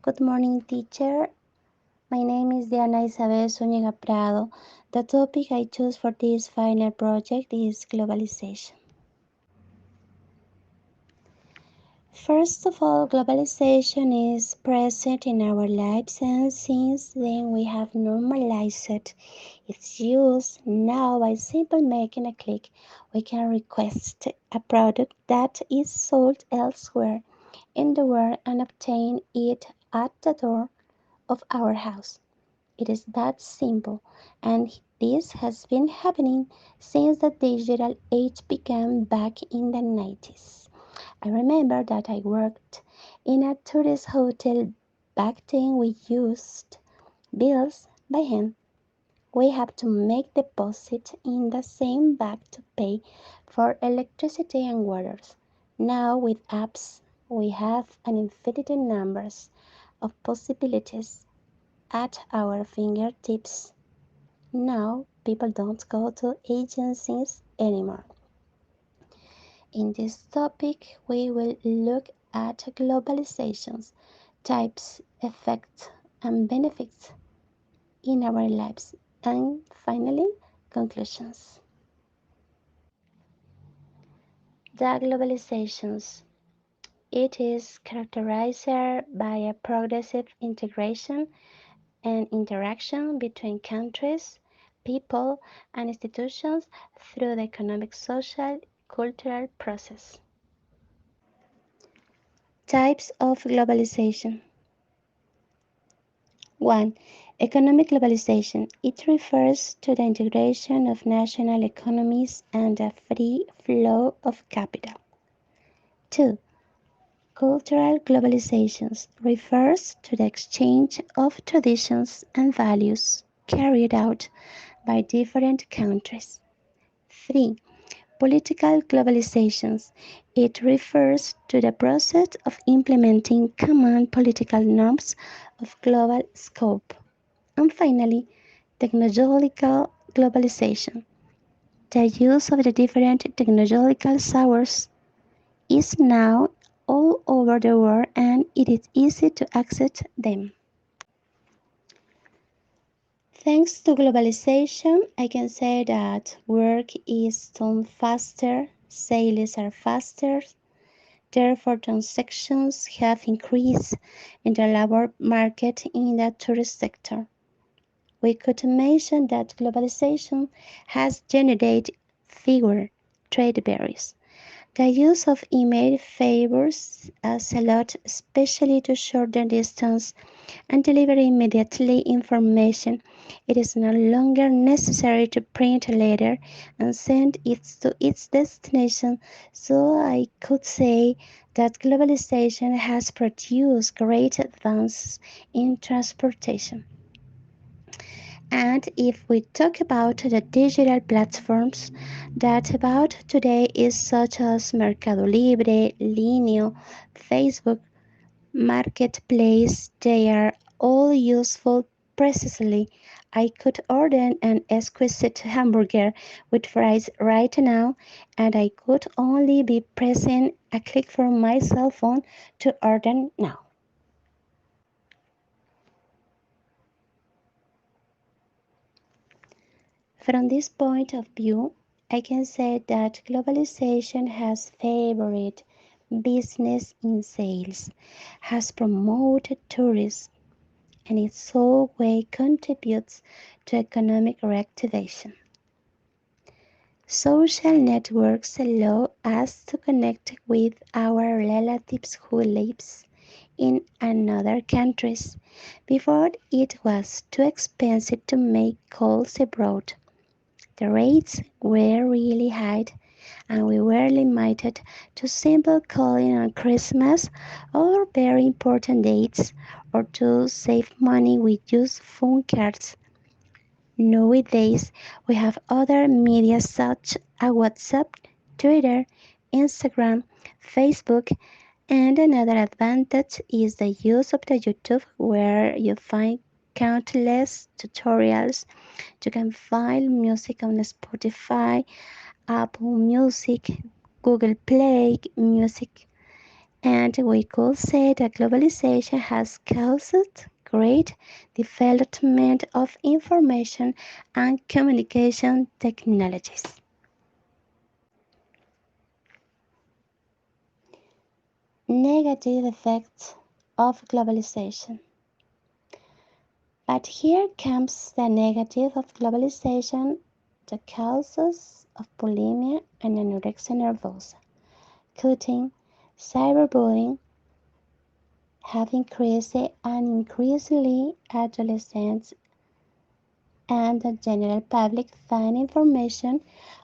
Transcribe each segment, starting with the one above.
Good morning, teacher. My name is Isabel Zuñiga Prado. The topic I chose for this final project is globalization. First of all, globalization is present in our lives, and since then we have normalized its use. Now, by simply making a click, we can request a product that is sold elsewhere in the world and obtain it at the door of our house. It is that simple, and this has been happening since the digital age began back in the 90s. I remember that I worked in a tourist hotel. Back then we used bills by hand. We have to make deposit in the same bag to pay for electricity and water. Now with apps we have an infinite numbers of possibilities at our fingertips. Now people don't go to agencies anymore. In this topic, we will look at globalization's types, effects, and benefits in our lives, and finally, conclusions. The globalizations. It is characterized by a progressive integration and interaction between countries, people, and institutions through the economic, social, cultural process. Types of globalization. 1. Economic globalization. It refers to the integration of national economies and the free flow of capital. 2. Cultural globalization refers to the exchange of traditions and values carried out by different countries. 3. Political globalization. It refers to the process of implementing common political norms of global scope. And finally, technological globalization. The use of the different technological sources is now all over the world and it is easy to access them. Thanks to globalization, I can say that work is done faster, sales are faster, therefore transactions have increased in the labor market in the tourist sector. We could mention that globalization has generated fewer trade barriers. The use of email favors us a lot, especially to shorten distance and deliver immediately information. It is no longer necessary to print a letter and send it to its destination, so I could say that globalization has produced great advances in transportation. And if we talk about the digital platforms that about today is such as Mercado Libre, Linio, Facebook, Marketplace, they are all useful precisely. I could order an exquisite hamburger with fries right now, and I could only be pressing a click from my cell phone to order now. From this point of view, I can say that globalization has favored business in sales, has promoted tourism, and in some way contributes to economic reactivation. Social networks allow us to connect with our relatives who live in another countries. Before it was too expensive to make calls abroad. The rates were really high, and we were limited to simple calling on Christmas or very important dates, or to save money we use phone cards. Nowadays, we have other media such as WhatsApp, Twitter, Instagram, Facebook, and another advantage is the use of the YouTube where you find countless tutorials. You can find music on Spotify, Apple Music, Google Play Music, And we could say that globalization has caused great development of information and communication technologies. Negative effects of globalization. But here comes the negative of globalization. The causes of bulimia and anorexia nervosa, cutting, cyberbullying have increased, and increasingly adolescents and the general public find information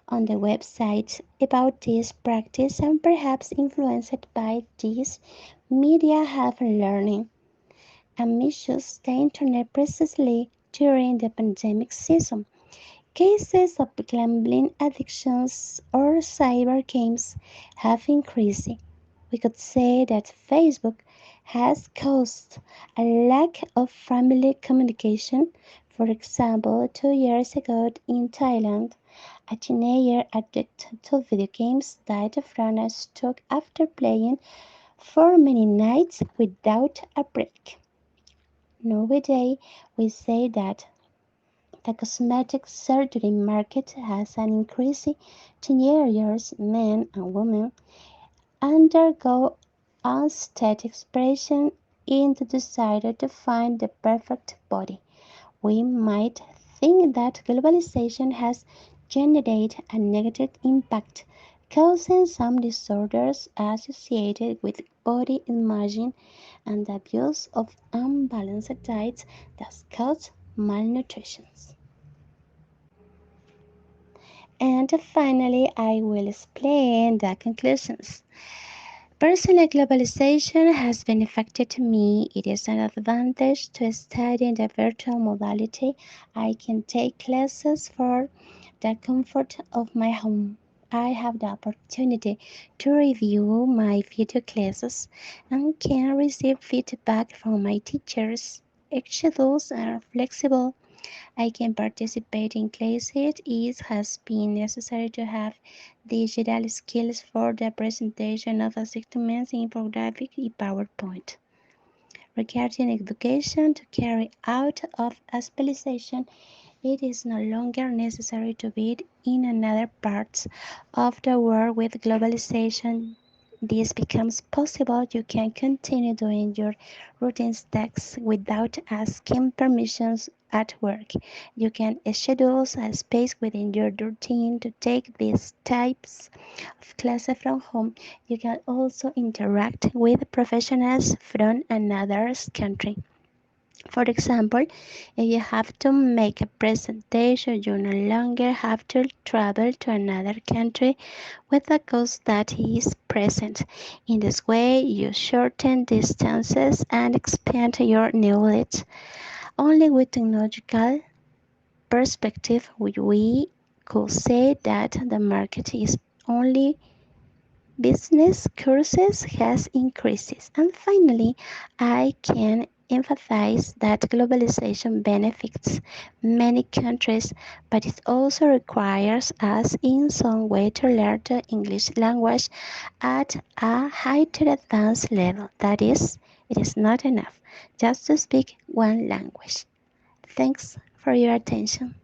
on the websites about this practice, and perhaps influenced by this media have learning and misused the internet precisely during the pandemic season. Cases of gambling addictions or cyber games have increased. We could say that Facebook has caused a lack of family communication. For example, 2 years ago in Thailand, a teenager addicted to video games died from a stroke after playing for many nights without a break. Nowadays, we say that the cosmetic surgery market has an increase. Teenagers, men and women, undergo aesthetic expression in the desire to find the perfect body. We might think that globalization has generated a negative impact, causing some disorders associated with body imaging and the abuse of unbalanced diets that cause malnutrition. And finally, I will explain the conclusions. Personal globalization has benefited me. It is an advantage to study in the virtual modality. I can take classes for the comfort of my home. I have the opportunity to review my video classes and can receive feedback from my teachers. Schedules are flexible. I can participate in classes. It has been necessary to have digital skills for the presentation of assignments in infographic and PowerPoint. Regarding education, to carry out of a specialization, it is no longer necessary to be in another parts of the world. With globalization, this becomes possible. You can continue doing your routine tasks without asking permissions at work. You can schedule a space within your routine to take these types of classes from home. You can also interact with professionals from another country. For example, if you have to make a presentation, you no longer have to travel to another country with the cost that is present. In this way, you shorten distances and expand your knowledge. Only with technological perspective we could say that the market is only business courses has increased. And finally, I can emphasize that globalization benefits many countries, but it also requires us in some way to learn the English language at a higher advanced level. That is, it is not enough just to speak one language. Thanks for your attention.